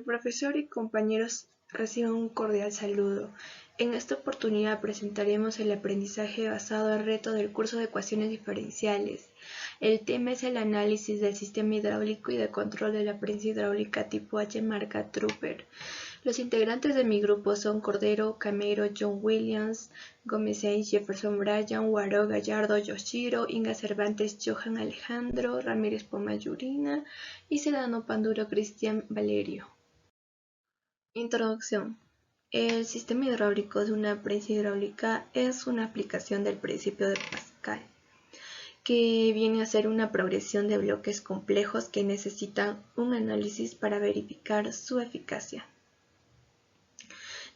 Profesor y compañeros, reciban un cordial saludo. En esta oportunidad presentaremos el aprendizaje basado en reto del curso de ecuaciones diferenciales. El tema es el análisis del sistema hidráulico y de control de la prensa hidráulica tipo H marca Trooper. Los integrantes de mi grupo son Cordero, Camero, John Williams, Gómez Sainz, Jefferson Bryan, Guaró, Gallardo, Yoshiro, Inga Cervantes, Johan Alejandro, Ramírez Poma Yurina y Sedano Panduro Cristian Valerio. Introducción. El sistema hidráulico de una prensa hidráulica es una aplicación del principio de Pascal, que viene a ser una progresión de bloques complejos que necesitan un análisis para verificar su eficacia.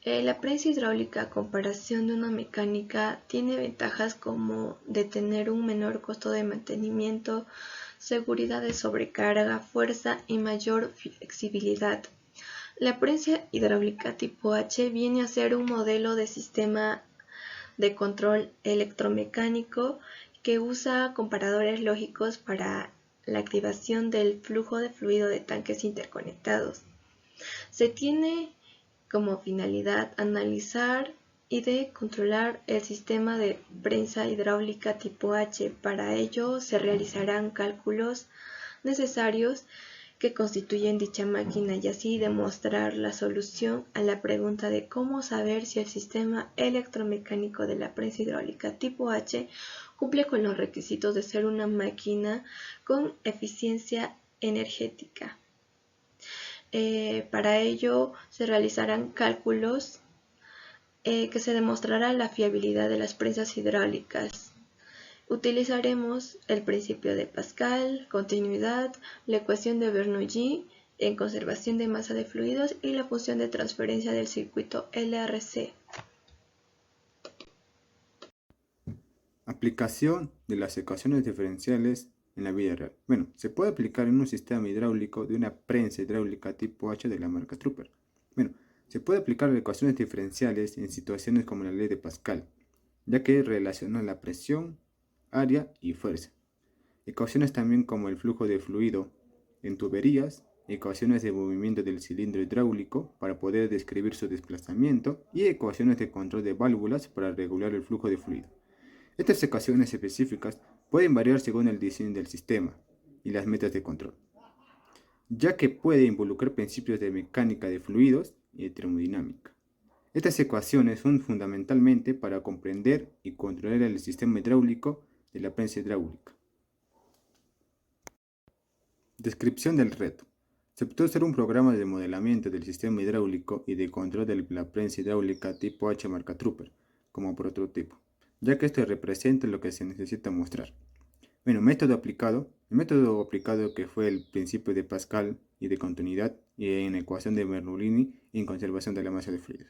La prensa hidráulica, a comparación de una mecánica, tiene ventajas como de tener un menor costo de mantenimiento, seguridad de sobrecarga, fuerza y mayor flexibilidad. La prensa hidráulica tipo H viene a ser un modelo de sistema de control electromecánico que usa comparadores lógicos para la activación del flujo de fluido de tanques interconectados. Se tiene como finalidad analizar y de controlar el sistema de prensa hidráulica tipo H. Para ello se realizarán cálculos necesarios que constituyen dicha máquina y así demostrar la solución a la pregunta de cómo saber si el sistema electromecánico de la prensa hidráulica tipo H cumple con los requisitos de ser una máquina con eficiencia energética. Para ello se realizarán cálculos que se demostrará la fiabilidad de las prensas hidráulicas. Utilizaremos el principio de Pascal, continuidad, la ecuación de Bernoulli en conservación de masa de fluidos y la función de transferencia del circuito LRC. Aplicación de las ecuaciones diferenciales en la vida real. Bueno, se puede aplicar en un sistema hidráulico de una prensa hidráulica tipo H de la marca Trooper. Bueno, se puede aplicar ecuaciones diferenciales en situaciones como la ley de Pascal, ya que relaciona la presión, área y fuerza. Ecuaciones también como el flujo de fluido en tuberías, ecuaciones de movimiento del cilindro hidráulico para poder describir su desplazamiento y ecuaciones de control de válvulas para regular el flujo de fluido. Estas ecuaciones específicas pueden variar según el diseño del sistema y las metas de control, ya que puede involucrar principios de mecánica de fluidos y de termodinámica. Estas ecuaciones son fundamentalmente para comprender y controlar el sistema hidráulico de la prensa hidráulica. Descripción del reto. Se puede usar un programa de modelamiento del sistema hidráulico y de control de la prensa hidráulica tipo H marca Trooper como prototipo, ya que esto representa lo que se necesita mostrar. Bueno, método aplicado. El método aplicado que fue el principio de Pascal y de continuidad y en ecuación de Bernoulli y en conservación de la masa de fluidos.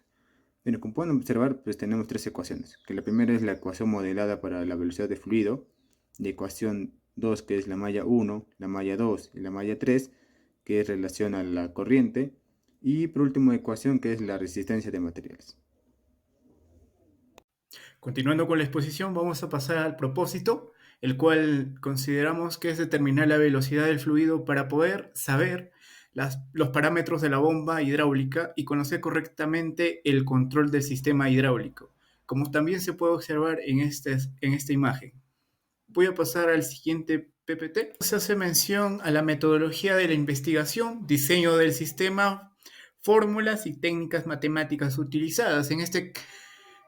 Bueno, como pueden observar, pues tenemos tres ecuaciones, que la primera es la ecuación modelada para la velocidad de fluido, la ecuación 2 que es la malla 1, la malla 2 y la malla 3, que es relación a la corriente, y por último ecuación que es la resistencia de materiales. Continuando con la exposición, vamos a pasar al propósito, el cual consideramos que es determinar la velocidad del fluido para poder saber los parámetros de la bomba hidráulica y conocer correctamente el control del sistema hidráulico, como también se puede observar en esta imagen. Voy a pasar al siguiente PPT. Se hace mención a la metodología de la investigación, diseño del sistema, fórmulas y técnicas matemáticas utilizadas. En este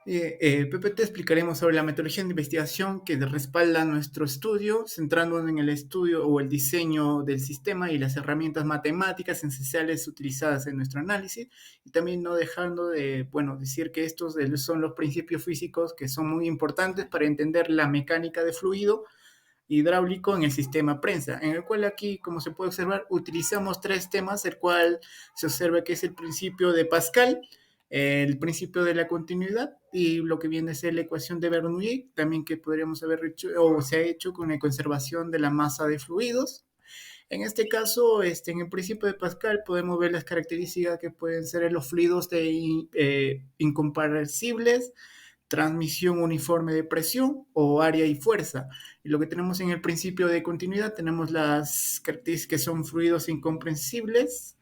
PPT explicaremos sobre la metodología de investigación que respalda nuestro estudio, centrándonos en el estudio o el diseño del sistema y las herramientas matemáticas esenciales utilizadas en nuestro análisis, y también no dejando de, decir que estos son los principios físicos que son muy importantes para entender la mecánica de fluido hidráulico en el sistema prensa, en el cual aquí, como se puede observar, utilizamos tres temas, el cual se observa que es el principio de Pascal, el principio de la continuidad y lo que viene a ser la ecuación de Bernoulli, también que podríamos haber hecho o se ha hecho con la conservación de la masa de fluidos. En este caso, en el principio de Pascal podemos ver las características que pueden ser los fluidos incompresibles, transmisión uniforme de presión o área y fuerza. Y lo que tenemos en el principio de continuidad, tenemos las características que son fluidos incomprensibles,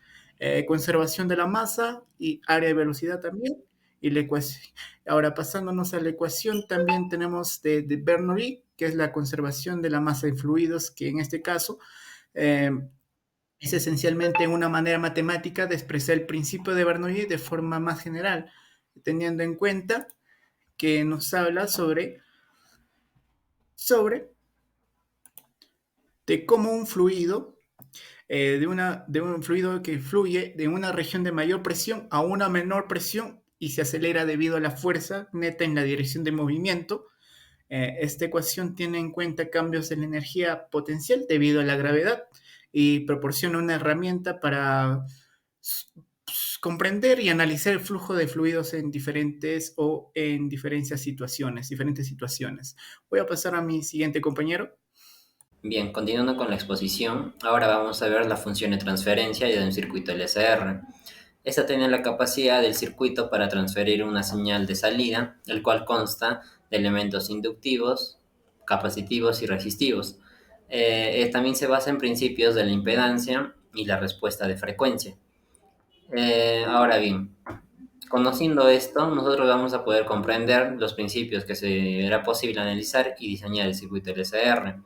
conservación de la masa y área de velocidad también. Y la ecuación. Ahora, pasándonos a la ecuación, también tenemos de Bernoulli, que es la conservación de la masa de fluidos, que en este caso eh, es esencialmente una manera matemática de expresar el principio de Bernoulli de forma más general, teniendo en cuenta que nos habla sobre de cómo un fluido de un fluido que fluye de una región de mayor presión a una menor presión y se acelera debido a la fuerza neta en la dirección de movimiento. Esta ecuación tiene en cuenta cambios en la energía potencial debido a la gravedad y proporciona una herramienta para comprender y analizar el flujo de fluidos en diferentes diferentes situaciones. Voy a pasar a mi siguiente compañero. Bien, continuando con la exposición, ahora vamos a ver la función de transferencia de un circuito LSR. Esta tiene la capacidad del circuito para transferir una señal de salida, el cual consta de elementos inductivos, capacitivos y resistivos. También se basa en principios de la impedancia y la respuesta de frecuencia. Ahora bien, conociendo esto, nosotros vamos a poder comprender los principios que será posible analizar y diseñar el circuito LSR.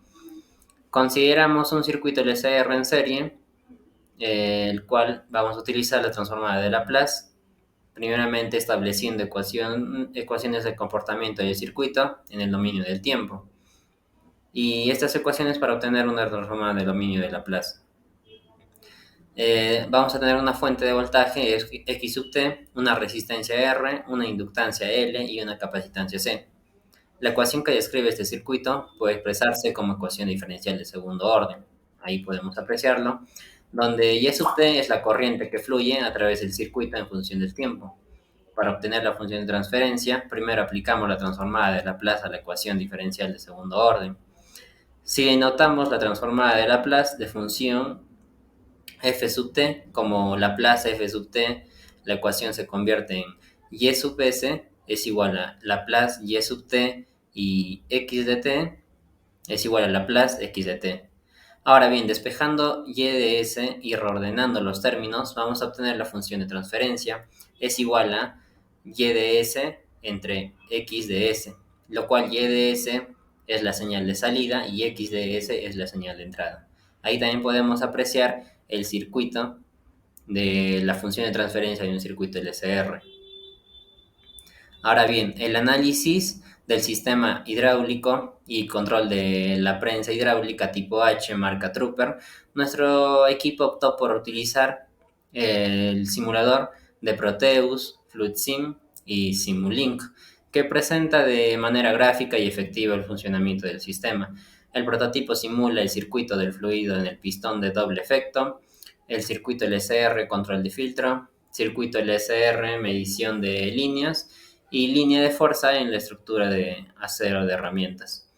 Consideramos un circuito LSR en serie, el cual vamos a utilizar la transformada de Laplace, primeramente estableciendo ecuaciones de comportamiento del circuito en el dominio del tiempo. Y estas ecuaciones para obtener una transformada del dominio de Laplace. Vamos a tener una fuente de voltaje X sub t, una resistencia R, una inductancia L y una capacitancia C. La ecuación que describe este circuito puede expresarse como ecuación diferencial de segundo orden. Ahí podemos apreciarlo, donde Y sub t es la corriente que fluye a través del circuito en función del tiempo. Para obtener la función de transferencia, primero aplicamos la transformada de Laplace a la ecuación diferencial de segundo orden. Si notamos la transformada de Laplace de función f sub t como Laplace f sub t, la ecuación se convierte en Y sub s es igual a Laplace Y sub t y x de t es igual a Laplace x de t. Ahora bien, despejando y de s y reordenando los términos, vamos a obtener la función de transferencia es igual a y de s entre x de s, lo cual y de s es la señal de salida y x de s es la señal de entrada. Ahí también podemos apreciar el circuito de la función de transferencia de un circuito LSR. Ahora bien, el análisis del sistema hidráulico y control de la prensa hidráulica tipo H marca Trooper, nuestro equipo optó por utilizar el simulador de Proteus, FluidSim y Simulink, que presenta de manera gráfica y efectiva el funcionamiento del sistema. El prototipo simula el circuito del fluido en el pistón de doble efecto, el circuito LSR control de filtro, circuito LSR medición de líneas y línea de fuerza en la estructura de acero de herramientas.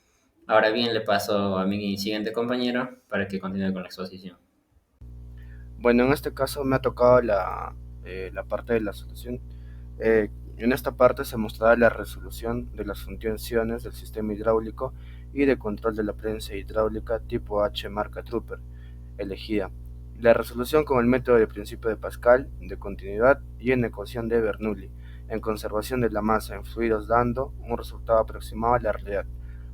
Ahora bien, le paso a mi siguiente compañero para que continúe con la exposición. Bueno, en este caso me ha tocado la parte de la solución. En esta parte se mostrará la resolución de las funciones del sistema hidráulico y de control de la prensa hidráulica tipo H marca Trooper elegida. La resolución con el método de principio de Pascal, de continuidad y en ecuación de Bernoulli, en conservación de la masa en fluidos dando un resultado aproximado a la realidad.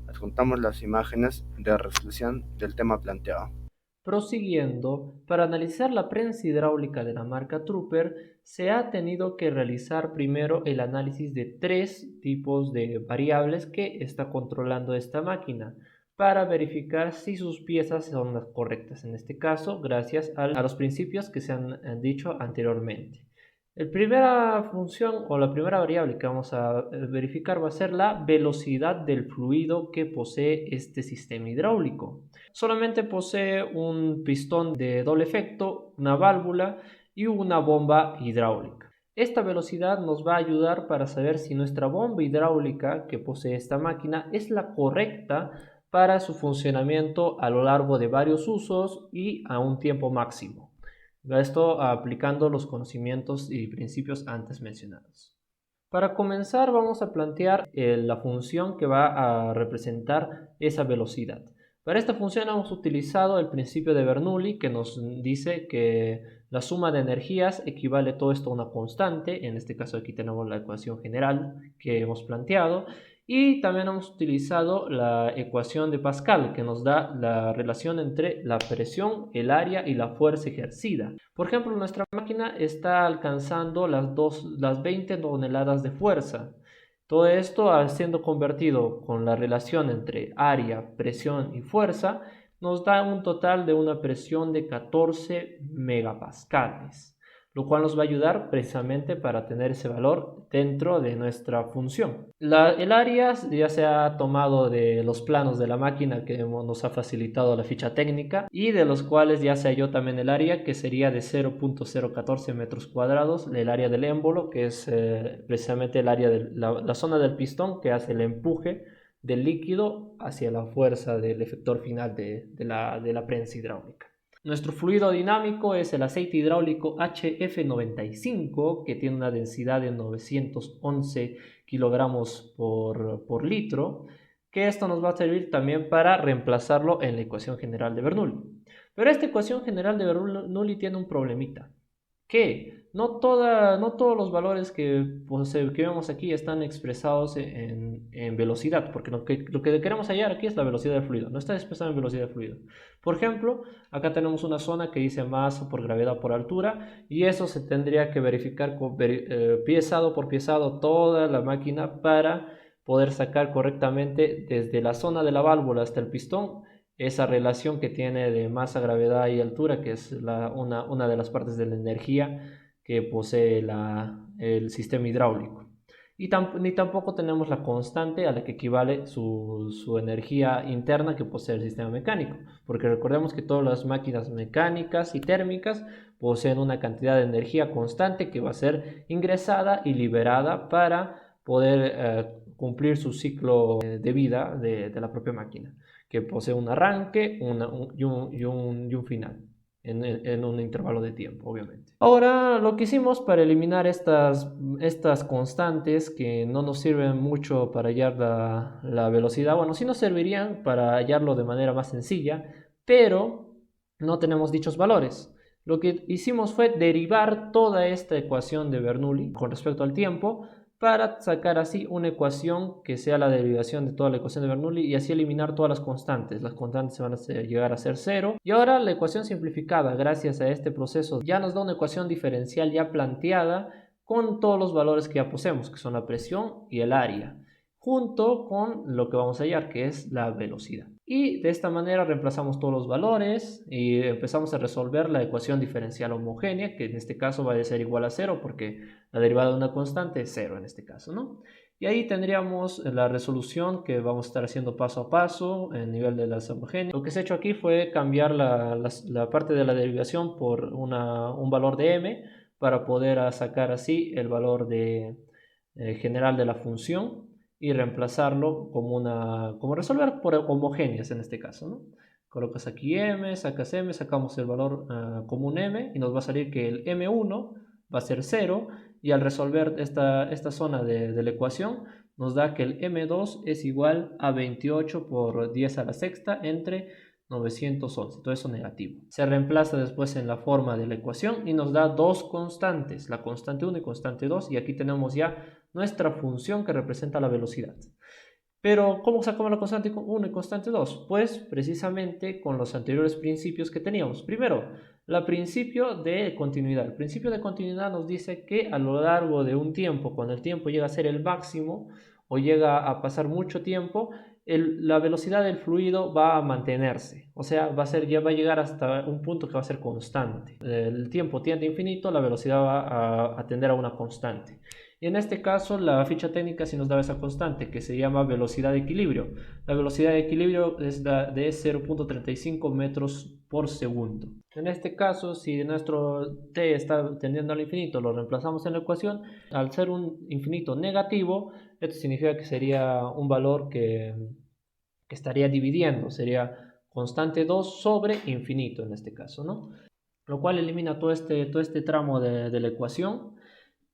Adjuntamos las imágenes de resolución del tema planteado. Prosiguiendo, para analizar la prensa hidráulica de la marca Trooper, se ha tenido que realizar primero el análisis de 3 tipos de variables que está controlando esta máquina para verificar si sus piezas son las correctas, en este caso, gracias a los principios que se han dicho anteriormente. La primera función o la primera variable que vamos a verificar va a ser la velocidad del fluido que posee este sistema hidráulico. Solamente posee un pistón de doble efecto, una válvula y una bomba hidráulica. Esta velocidad nos va a ayudar para saber si nuestra bomba hidráulica que posee esta máquina es la correcta para su funcionamiento a lo largo de varios usos y a un tiempo máximo. Esto aplicando los conocimientos y principios antes mencionados. Para comenzar vamos a plantear la función que va a representar esa velocidad. Para esta función hemos utilizado el principio de Bernoulli, que nos dice que la suma de energías equivale todo esto a una constante. En este caso aquí tenemos la ecuación general que hemos planteado. Y también hemos utilizado la ecuación de Pascal, que nos da la relación entre la presión, el área y la fuerza ejercida. Por ejemplo, nuestra máquina está alcanzando las 20 toneladas de fuerza. Todo esto, siendo convertido con la relación entre área, presión y fuerza, nos da un total de una presión de 14 megapascales, lo cual nos va a ayudar precisamente para tener ese valor dentro de nuestra función. El área ya se ha tomado de los planos de la máquina que nos ha facilitado la ficha técnica y de los cuales ya se halló también el área, que sería de 0.014 metros cuadrados, el área del émbolo, que es precisamente el área de la zona del pistón que hace el empuje del líquido hacia la fuerza del efector final de la prensa hidráulica. Nuestro fluido dinámico es el aceite hidráulico HF95, que tiene una densidad de 911 kilogramos por litro, que esto nos va a servir también para reemplazarlo en la ecuación general de Bernoulli. Pero esta ecuación general de Bernoulli tiene un problemita, que no todos los valores que vemos aquí están expresados en velocidad, porque lo que queremos hallar aquí es la velocidad del fluido, no está expresado en velocidad del fluido. Por ejemplo, acá tenemos una zona que dice masa por gravedad por altura, y eso se tendría que verificar piezado por piezado toda la máquina para poder sacar correctamente desde la zona de la válvula hasta el pistón esa relación que tiene de masa, gravedad y altura, que es una de las partes de la energía que posee el sistema hidráulico. Ni tampoco tenemos la constante a la que equivale su energía interna que posee el sistema mecánico, porque recordemos que todas las máquinas mecánicas y térmicas poseen una cantidad de energía constante que va a ser ingresada y liberada para poder cumplir su ciclo de vida de la propia máquina, que posee un arranque y un final en un intervalo de tiempo, obviamente. Ahora, lo que hicimos para eliminar estas constantes que no nos sirven mucho para hallar la velocidad, bueno, sí nos servirían para hallarlo de manera más sencilla, pero no tenemos dichos valores. Lo que hicimos fue derivar toda esta ecuación de Bernoulli con respecto al tiempo, para sacar así una ecuación que sea la derivación de toda la ecuación de Bernoulli y así eliminar todas las constantes. Las constantes se van a llegar a ser 0. Y ahora la ecuación simplificada, gracias a este proceso, ya nos da una ecuación diferencial ya planteada con todos los valores que ya poseemos, que son la presión y el área, junto con lo que vamos a hallar, que es la velocidad. Y de esta manera reemplazamos todos los valores y empezamos a resolver la ecuación diferencial homogénea, que en este caso va a ser igual a 0, porque la derivada de una constante es 0 en este caso, ¿no? Y ahí tendríamos la resolución que vamos a estar haciendo paso a paso en nivel de las homogéneas. Lo que se ha hecho aquí fue cambiar la parte de la derivación por un valor de m, para poder sacar así el valor general de la función y reemplazarlo como resolver por homogéneas en este caso, ¿no? Colocas aquí m, sacas m, sacamos el valor común m y nos va a salir que el m1 va a ser 0, y al resolver esta zona de la ecuación nos da que el m2 es igual a 28 por 10 a la sexta entre 911, todo eso negativo. Se reemplaza después en la forma de la ecuación y nos da dos constantes, la constante 1 y constante 2, y aquí tenemos ya nuestra función que representa la velocidad. Pero, ¿cómo sacamos la constante 1 y constante 2? Pues precisamente con los anteriores principios que teníamos. Primero, el principio de continuidad. El principio de continuidad nos dice que a lo largo de un tiempo, cuando el tiempo llega a ser el máximo o llega a pasar mucho tiempo, la velocidad del fluido va a mantenerse, o sea, ya va a llegar hasta un punto que va a ser constante. El tiempo tiende a infinito, la velocidad va a tender a una constante. Y en este caso la ficha técnica sí nos da esa constante que se llama velocidad de equilibrio. La velocidad de equilibrio es de 0.35 metros por segundo. En este caso, si nuestro t está tendiendo al infinito, lo reemplazamos en la ecuación. Al ser un infinito negativo, esto significa que sería un valor que estaría dividiendo, sería constante 2 sobre infinito en este caso, ¿no? Lo cual elimina todo este tramo de la ecuación.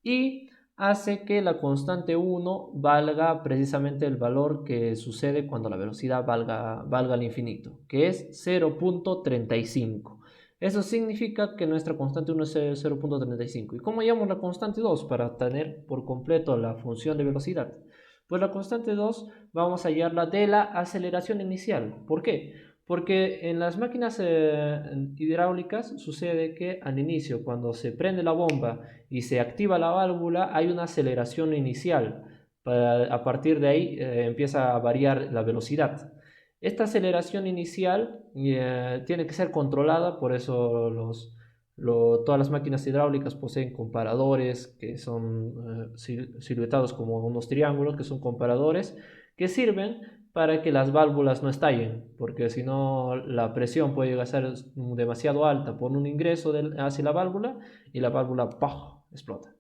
Y hace que la constante 1 valga precisamente el valor que sucede cuando la velocidad valga al infinito, que es 0.35. Eso significa que nuestra constante 1 es 0.35. ¿Y cómo llamamos la constante 2 para tener por completo la función de velocidad? Pues la constante 2 vamos a hallarla de la aceleración inicial. ¿Por qué? Porque en las máquinas hidráulicas sucede que al inicio, cuando se prende la bomba y se activa la válvula, hay una aceleración inicial. A partir de ahí empieza a variar la velocidad. Esta aceleración inicial tiene que ser controlada, por eso todas las máquinas hidráulicas poseen comparadores que son siluetados como unos triángulos, que son comparadores que sirven para que las válvulas no estallen, porque si no la presión puede llegar a ser demasiado alta por un ingreso hacia la válvula y la válvula ¡pah!, explota.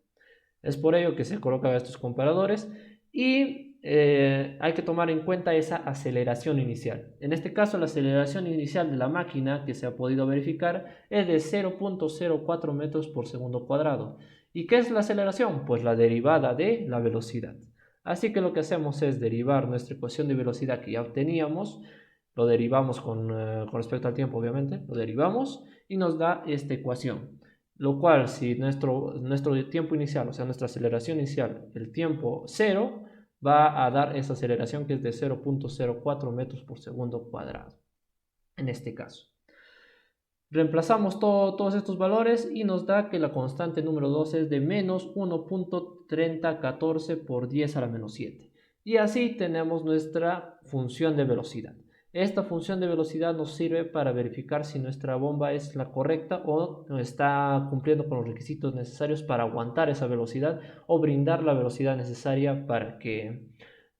Es por ello que se colocan estos comparadores y hay que tomar en cuenta esa aceleración inicial. En este caso, la aceleración inicial de la máquina que se ha podido verificar es de 0.04 metros por segundo cuadrado. ¿Y qué es la aceleración? Pues la derivada de la velocidad. Así que lo que hacemos es derivar nuestra ecuación de velocidad que ya obteníamos, lo derivamos con respecto al tiempo, obviamente, lo derivamos y nos da esta ecuación. Lo cual, si nuestro tiempo inicial, o sea, nuestra aceleración inicial, el tiempo 0, va a dar esa aceleración que es de 0.04 metros por segundo cuadrado, en este caso. Reemplazamos todos estos valores y nos da que la constante número 2 es de menos 1.3014 por 10 a la menos 7. Y así tenemos nuestra función de velocidad. Esta función de velocidad nos sirve para verificar si nuestra bomba es la correcta o está cumpliendo con los requisitos necesarios para aguantar esa velocidad o brindar la velocidad necesaria para que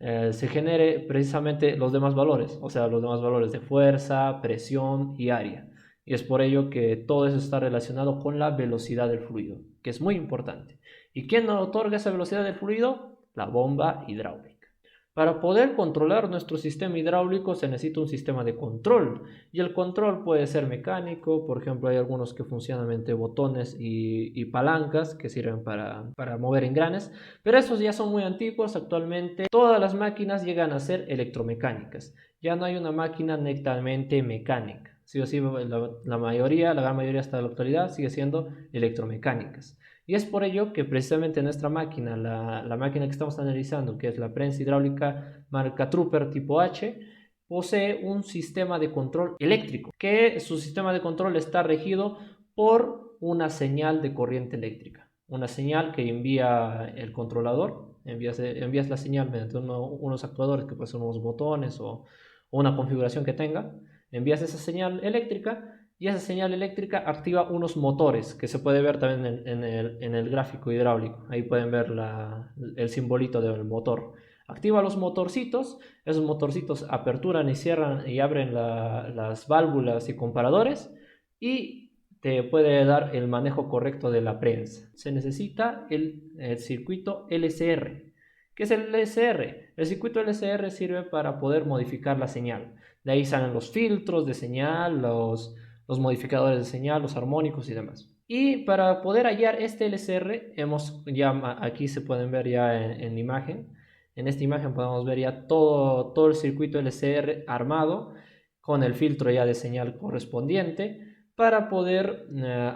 se genere precisamente los demás valores, o sea, los demás valores de fuerza, presión y área. Y es por ello que todo eso está relacionado con la velocidad del fluido, que es muy importante. ¿Y quién nos otorga esa velocidad del fluido? La bomba hidráulica. Para poder controlar nuestro sistema hidráulico se necesita un sistema de control, y el control puede ser mecánico. Por ejemplo, hay algunos que funcionan mediante botones y palancas que sirven para mover engranes, pero esos ya son muy antiguos. Actualmente todas las máquinas llegan a ser electromecánicas, ya no hay una máquina netamente mecánica. Sí o sí, la gran mayoría hasta la actualidad sigue siendo electromecánicas. Y es por ello que precisamente nuestra máquina, la máquina que estamos analizando, que es la prensa hidráulica marca Trooper tipo H, posee un sistema de control eléctrico, que su sistema de control está regido por una señal de corriente eléctrica. Una señal que envía el controlador, envías la señal mediante unos actuadores que pueden ser unos botones o una configuración que tenga. Envías esa señal eléctrica y esa señal eléctrica activa unos motores que se puede ver también en el gráfico hidráulico. Ahí pueden ver el simbolito del motor. Activa los motorcitos, esos motorcitos aperturan y cierran y abren las válvulas y comparadores y te puede dar el manejo correcto de la prensa. Se necesita el circuito LCR. ¿Qué es el LCR? El circuito LCR sirve para poder modificar la señal. De ahí salen los filtros de señal, los modificadores de señal, los armónicos y demás. Y para poder hallar este LCR, aquí se pueden ver ya en imagen. En esta imagen podemos ver ya todo el circuito LCR armado con el filtro ya de señal correspondiente para poder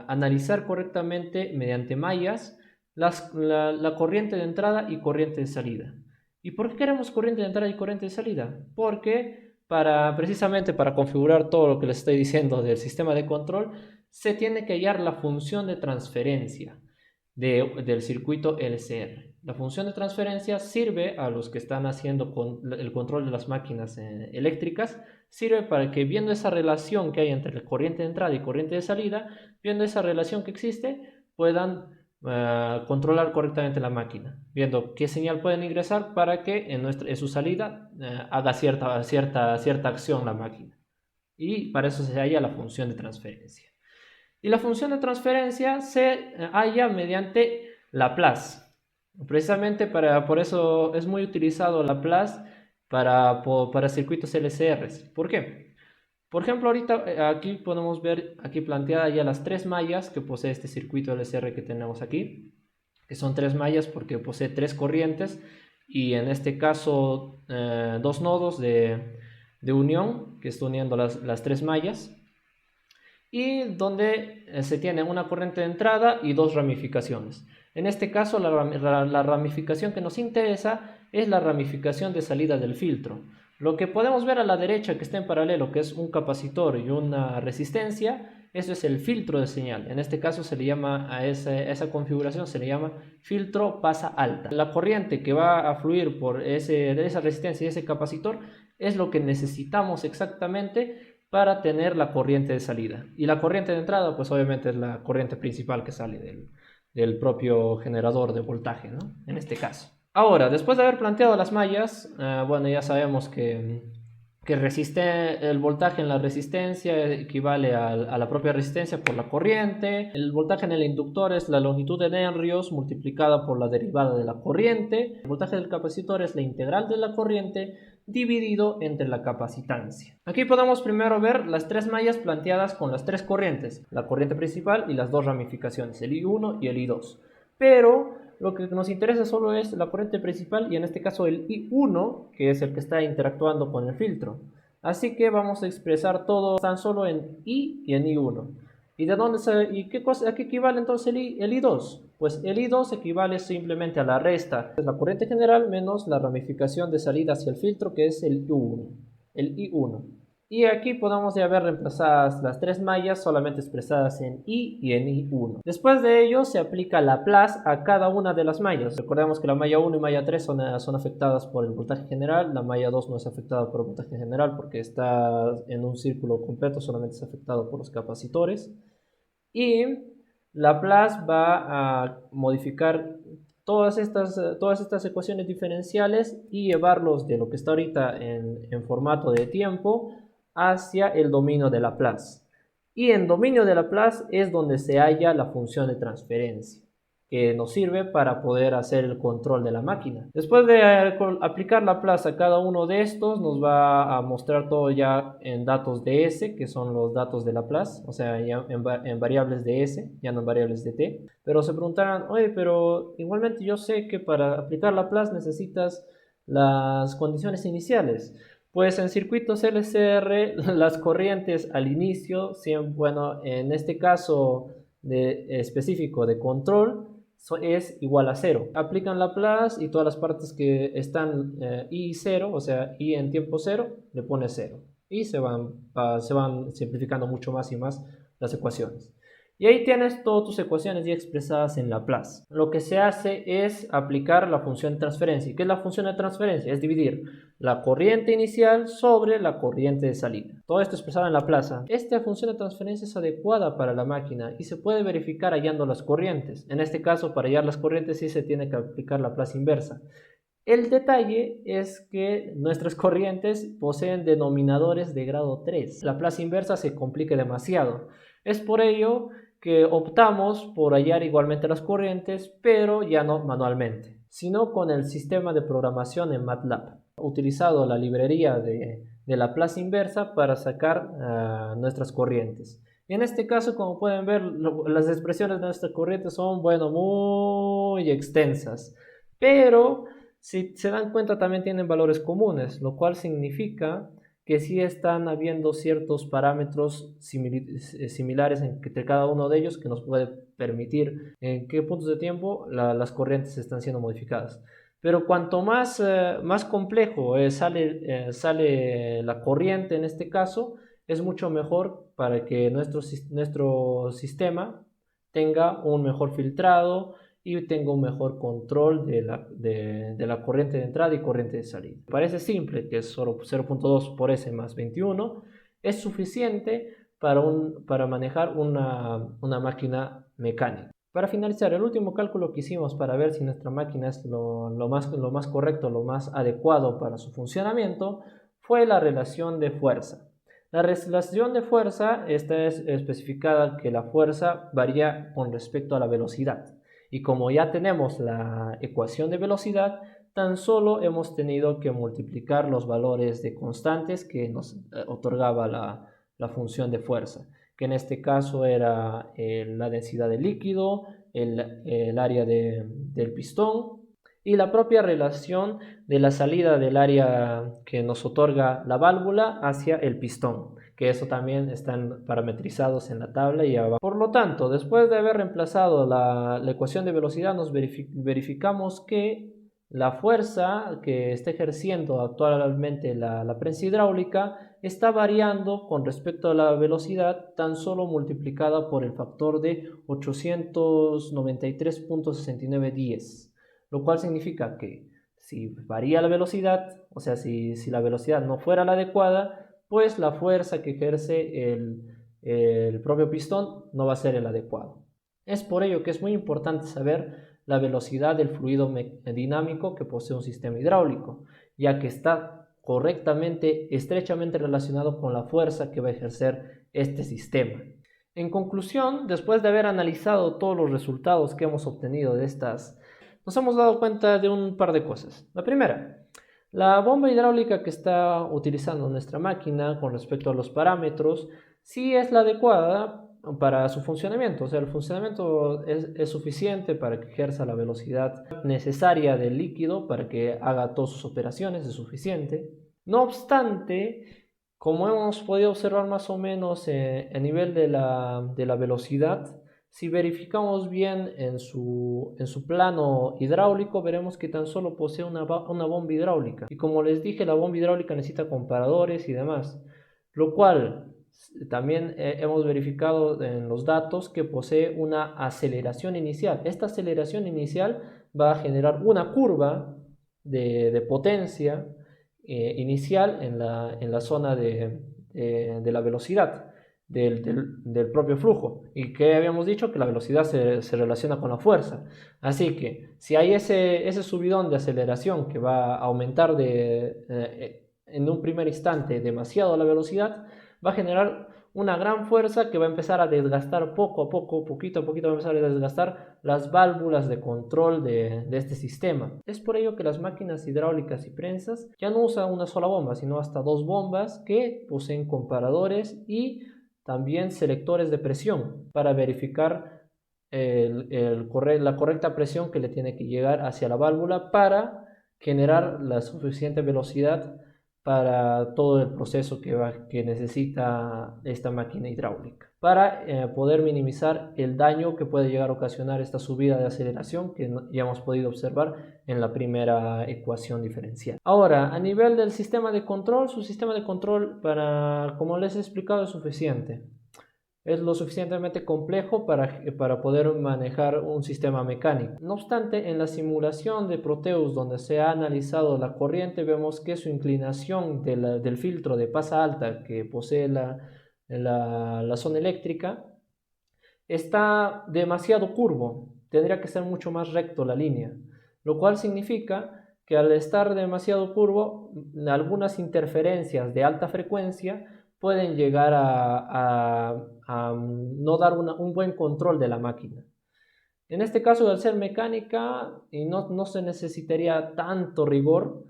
analizar correctamente mediante mallas la corriente de entrada y corriente de salida. ¿Y por qué queremos corriente de entrada y corriente de salida? Porque precisamente para configurar todo lo que les estoy diciendo del sistema de control, se tiene que hallar la función de transferencia del circuito LCR. La función de transferencia sirve a los que están haciendo el control de las máquinas eléctricas, sirve para que, viendo esa relación que hay entre la corriente de entrada y corriente de salida, viendo esa relación que existe, puedan controlar correctamente la máquina, viendo qué señal pueden ingresar para que en su salida haga cierta acción la máquina. Y para eso se halla la función de transferencia. Y la función de transferencia se halla mediante Laplace. Precisamente por eso es muy utilizado Laplace para circuitos LCRs. ¿Por qué? Por ejemplo, ahorita aquí podemos ver aquí planteadas ya las tres mallas que posee este circuito LCR que tenemos aquí. que son 3 mallas porque posee 3 corrientes y en este caso 2 nodos de unión que está uniendo las 3 mallas, y donde se tiene una corriente de entrada y 2 ramificaciones. En este caso la ramificación que nos interesa es la ramificación de salida del filtro. Lo que podemos ver a la derecha que está en paralelo, que es un capacitor y una resistencia, eso es el filtro de señal. En este caso se le llama a esa configuración se le llama filtro pasa alta. La corriente que va a fluir por esa resistencia y ese capacitor es lo que necesitamos exactamente para tener la corriente de salida. Y la corriente de entrada, pues obviamente es la corriente principal que sale del propio generador de voltaje, ¿no? En este caso. Ahora, después de haber planteado las mallas, bueno, ya sabemos que el voltaje en la resistencia equivale a la propia resistencia por la corriente. El voltaje en el inductor es la longitud en henrios multiplicada por la derivada de la corriente. El voltaje del capacitor es la integral de la corriente dividido entre la capacitancia. Aquí podemos primero ver las 3 mallas planteadas con las 3 corrientes, la corriente principal y las 2 ramificaciones, el I1 y el I2. Pero lo que nos interesa solo es la corriente principal y en este caso el I1, que es el que está interactuando con el filtro. Así que vamos a expresar todo tan solo en I y en I1. ¿Y de dónde a qué equivale entonces el I2? Pues el I2 equivale simplemente a la resta de la corriente general menos la ramificación de salida hacia el filtro, que es el I1. Y aquí podemos ya ver reemplazadas las 3 mallas solamente expresadas en I y en I1. Después de ello se aplica Laplace a cada una de las mallas. Recordemos que la malla 1 y malla 3 son afectadas por el voltaje general. La malla 2 no es afectada por el voltaje general porque está en un círculo completo, solamente es afectado por los capacitores. Y Laplace va a modificar todas estas ecuaciones diferenciales y llevarlos de lo que está ahorita en formato de tiempo hacia el dominio de Laplace. Y en dominio de Laplace es donde se halla la función de transferencia, que nos sirve para poder hacer el control de la máquina. Después de aplicar Laplace a cada uno de estos, nos va a mostrar todo ya en datos de S, que son los datos de Laplace, o sea, ya en variables de S, ya no en variables de T. Pero se preguntarán, oye, pero igualmente yo sé que para aplicar Laplace necesitas las condiciones iniciales. Pues en circuitos LCR las corrientes al inicio, bueno, en este caso específico de control, es igual a 0. Aplican Laplace y todas las partes que están I 0, o sea, I en tiempo 0, le pone 0. Y se van simplificando mucho más y más las ecuaciones. Y ahí tienes todas tus ecuaciones ya expresadas en Laplace. Lo que se hace es aplicar la función de transferencia. ¿Qué es la función de transferencia? Es dividir la corriente inicial sobre la corriente de salida. Todo esto expresado en Laplace. Esta función de transferencia es adecuada para la máquina y se puede verificar hallando las corrientes. En este caso, para hallar las corrientes sí se tiene que aplicar Laplace inversa. El detalle es que nuestras corrientes poseen denominadores de grado 3. Laplace inversa se complica demasiado. Es por ello que optamos por hallar igualmente las corrientes, pero ya no manualmente, sino con el sistema de programación en MATLAB. He utilizado la librería de Laplace inversa para sacar nuestras corrientes. Y en este caso, como pueden ver, las expresiones de nuestras corrientes son, bueno, muy extensas, pero si se dan cuenta también tienen valores comunes, lo cual significa que sí están habiendo ciertos parámetros similares entre cada uno de ellos que nos puede permitir en qué puntos de tiempo las corrientes están siendo modificadas. Pero cuanto más complejo sale la corriente en este caso, es mucho mejor para que nuestro sistema tenga un mejor filtrado y tenga un mejor control de la corriente de entrada y corriente de salida. Parece simple, que es solo 0.2 por S más 21, es suficiente para manejar una máquina mecánica. Para finalizar, el último cálculo que hicimos para ver si nuestra máquina es lo más correcto, lo más adecuado para su funcionamiento, fue la relación de fuerza. La relación de fuerza está especificada que la fuerza varía con respecto a la velocidad. Y como ya tenemos la ecuación de velocidad, tan solo hemos tenido que multiplicar los valores de constantes que nos otorgaba la función de fuerza, que en este caso era la densidad del líquido, el área del pistón y la propia relación de la salida del área que nos otorga la válvula hacia el pistón, que eso también están parametrizados en la tabla y abajo. Por lo tanto, después de haber reemplazado la ecuación de velocidad, nos verificamos que la fuerza que está ejerciendo actualmente la prensa hidráulica está variando con respecto a la velocidad tan solo multiplicada por el factor de 893.6910, lo cual significa que si varía la velocidad, o sea, si la velocidad no fuera la adecuada, pues la fuerza que ejerce el propio pistón no va a ser el adecuado. Es por ello que es muy importante saber la velocidad del fluido dinámico que posee un sistema hidráulico, ya que está estrechamente relacionado con la fuerza que va a ejercer este sistema. En conclusión, después de haber analizado todos los resultados que hemos obtenido de estas, nos hemos dado cuenta de un par de cosas. La primera, la bomba hidráulica que está utilizando nuestra máquina con respecto a los parámetros sí es la adecuada para su funcionamiento, o sea, el funcionamiento es suficiente para que ejerza la velocidad necesaria del líquido para que haga todas sus operaciones, es suficiente. No obstante, como hemos podido observar más o menos a nivel de la velocidad, si verificamos bien en su plano hidráulico, veremos que tan solo posee una bomba hidráulica. Y como les dije, la bomba hidráulica necesita comparadores y demás, lo cual también hemos verificado en los datos que posee una aceleración inicial. Esta aceleración inicial va a generar una curva de potencia inicial en la zona de la velocidad del propio flujo, y que habíamos dicho que la velocidad se relaciona con la fuerza. Así que si hay ese subidón de aceleración que va a aumentar en un primer instante demasiado la velocidad, va a generar una gran fuerza que va a empezar a desgastar poco a poco, poquito a poquito va a empezar a desgastar las válvulas de control de este sistema. Es por ello que las máquinas hidráulicas y prensas ya no usan una sola bomba, sino hasta dos bombas que poseen comparadores y también selectores de presión para verificar la correcta presión que le tiene que llegar hacia la válvula para generar la suficiente velocidad para todo el proceso que necesita esta máquina hidráulica, para poder minimizar el daño que puede llegar a ocasionar esta subida de aceleración que ya hemos podido observar en la primera ecuación diferencial. Ahora, a nivel del sistema de control, su sistema de control, como les he explicado, es suficiente. Es lo suficientemente complejo para poder manejar un sistema mecánico. No obstante, en la simulación de Proteus, donde se ha analizado la corriente, vemos que su inclinación del filtro de pasa alta que posee la zona eléctrica está demasiado curvo. Tendría que ser mucho más recto la línea, lo cual significa que al estar demasiado curvo, algunas interferencias de alta frecuencia pueden llegar a no dar un buen control de la máquina. En este caso, al ser mecánica, y no se necesitaría tanto rigor,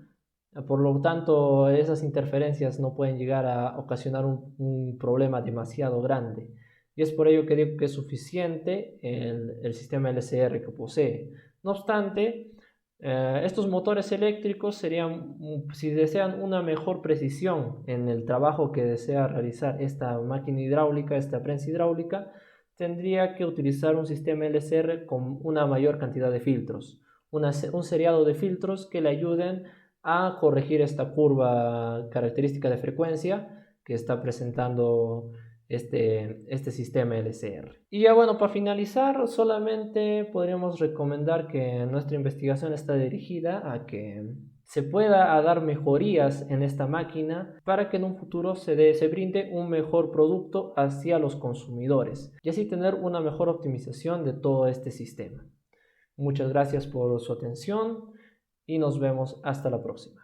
por lo tanto esas interferencias no pueden llegar a ocasionar un problema demasiado grande. Y es por ello que digo que es suficiente el sistema LCR que posee. No obstante, estos motores eléctricos serían, si desean una mejor precisión en el trabajo que desea realizar esta máquina hidráulica, esta prensa hidráulica, tendría que utilizar un sistema LCR con una mayor cantidad de filtros, un seriado de filtros que le ayuden a corregir esta curva característica de frecuencia que está presentando este sistema LCR. Y ya bueno, para finalizar, solamente podríamos recomendar que nuestra investigación está dirigida a que se pueda dar mejorías en esta máquina para que en un futuro se brinde un mejor producto hacia los consumidores y así tener una mejor optimización de todo este sistema. Muchas gracias por su atención y nos vemos hasta la próxima.